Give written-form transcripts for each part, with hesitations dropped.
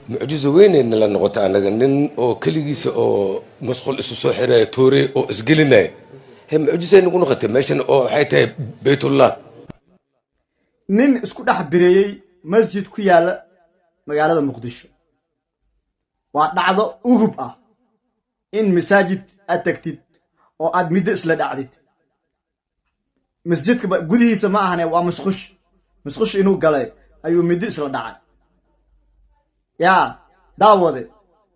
معجزة وين إن لنا قطعنا جنن أو كل جيس أو مسخول إسوسو حرا توري أو إسجلنا هم معجزة نقول نقطة ماشان أو حتى بيت الله nin isku dhex bireeyay masjid ku yaala magaalada muqdisho waa dhacdo ugub ah in masaajid aad tagtid oo aad mid isla dhacdid masjidka gudihiisa ma ahane waa musqush inuu galay ayuu mid isla dhacay yaa daawade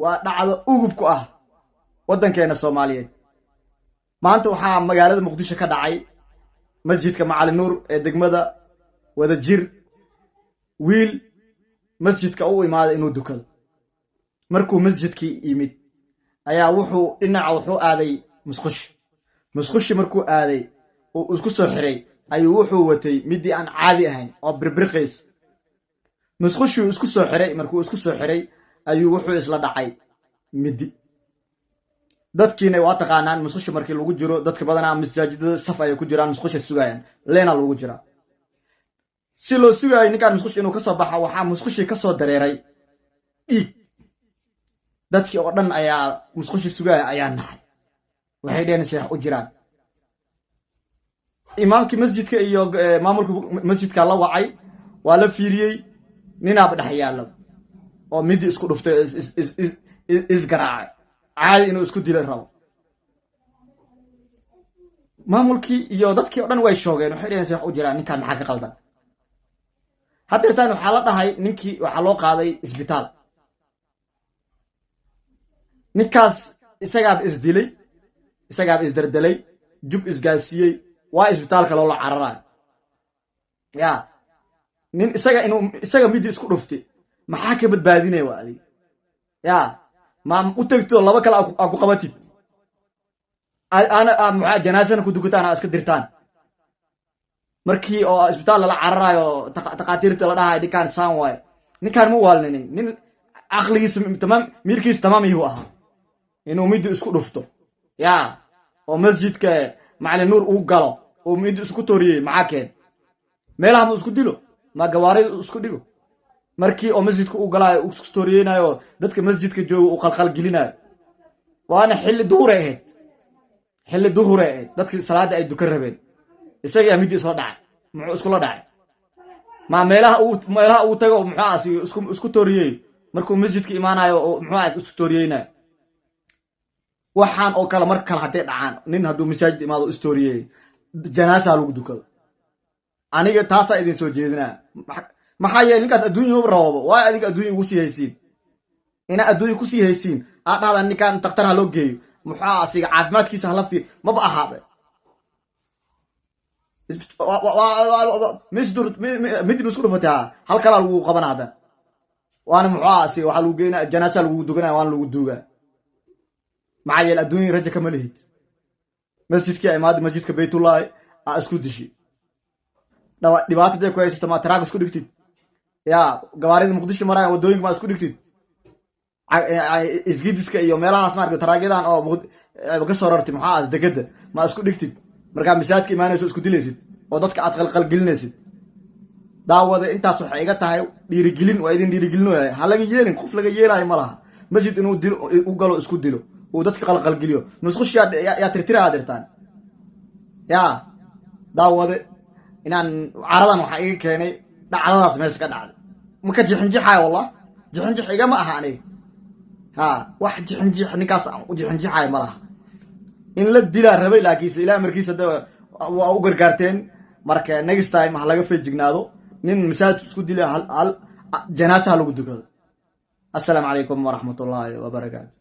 waa dhacdo ugub ku ah wadankeena Soomaaliyeed maanta waxaa magaalada muqdisho ka dhacay masjidka Macalin Nuur ee degmada wada jir wiil masjidka uu imaaday inuu dukado markuu masjidkii yimid ayaa wuxuu aaday musqush markuu aaday oo isku soo xiray ayuu wuxuu watay midii aan caadi ahayn oo birbirqays musqush isku soo xiray markuu isku soo xiray ayuu wuxuu isla dhacay midi dadkiina waa taqaanaan musqush markii lagu jiro dadka badanaa masaajidada saf ay ku jiraan musqush sugayaan leena lagu jiraa si loo sugayo ninkaan musqush inuu ka soo baxo waxa musqushi ka soo dareeray dhiig dadkii oo dhan ayaa musqushi sugaya ayaa naxay waxay dheen sheekh u jiraan imaamkii masjidka iyo maamulka masjidka la wacay waa la fiiriyay ninaab dhex yaalo oo mid isku dhuftay is garaacay caadi inuu isku dilay rabo maamulkii iyo dadkii oo dhan way shoogeen waxay dheen sheekh u jiraan ninkaan maxaa ka qaldan hadeertaan waxaa la dhahay ninkii waxaa loo qaaday isbitaal ninkaas isagaab isdilay isagaab isdardelay jub isgaasiyey waa isbitaalka loola cararayo yaa nin isaga midi isku dhuftay maxaa ka badbaadinaya waa adiga yaa ma u tagto laba kale aa ku qabatid ana janaasana ku dukataan aa iska dirtaan markii oo isbitaal la cararayo taqaatiirta la dhahay ninkaan saan waay ninkaan ma waalnin nin aqligiisa tamam mirkiisa tamam yahu aha inuu mid isku dhufto yaa oo masjidka Macalin Nuur uu galo oo mid isku tooriyay maxaa meelaha ma isku dilo ma gawaari isku dhigo markii oo masjidka uu galaayo uu isku tooriyaynayo dadka masjidka jooga uu qalqal gelinayo waana xilli duhur dadka salaada ay dukan rabeen isaga mid isoo dhacay muxuu isku la dhacay ma meelaha uu tago muxuu isku tooriyay markuu masjidka imaanayo oo muxuu isku tooriyayna waxaan oo kala mar kala haday dhacaan nin haduu masaajid imaado istoriyay janaasa lagu dukado aniga taasa idin soo jeedinaa maxaa yeelay ninkaas adduunyo rabo waa adiga adduunyo ugu sii haysiin ina adduunyo ku sii haysiin aad dhahdan ninkaan taqtar ha loo geeyo muxuu asiga caafimaadkiisa hala fiir maba ahaabe mid isku dhufataa hal kala lagu qabanada waana muxaasi waxa lagu geeyna janaasa lagu duganaa waan lagu duugaa maxaa yeelay adduunyo raja kama lihid masjidka imaad masjidka baytullah isku dishi dhibaatada ku haysto ma taraag isku dhigtid yaa gawaarida muqdisho maraya wadooyinka ma isku dhigtid isgidiska iyo meelahaas marka taraageedan oo ka soo rartay maxaa degada ma isku dhigtid marka masaajidka imaanayso isku dilaysid oo dadka aad qalqal gelinaysid daawada intaas waxay iga tahay dhiirigelin waa idin dhiirigelinayo ha laga yeelin qof laga yeelay ma laha masjid inuu dilo u galo isku dilo oo dadka qalqal geliyo musqush ya tirtira adirtaan yaa daawada inaan caradan waxa iga keenay dhacdadaas meesha ka dhacday ma ka jixinjixay wallah jixinjix iga ma aha aniga ha wax jixinjix ninkaas u jixinjixay ma laha in la dila rabay laakiin ilaa markiisa waa u gargaarteen marka next time ha laga feejignaado nin masaajid isku dilay hal janaasa lagu dukado. Assalamu alaykum wa rahmatullahi wa barakatuh.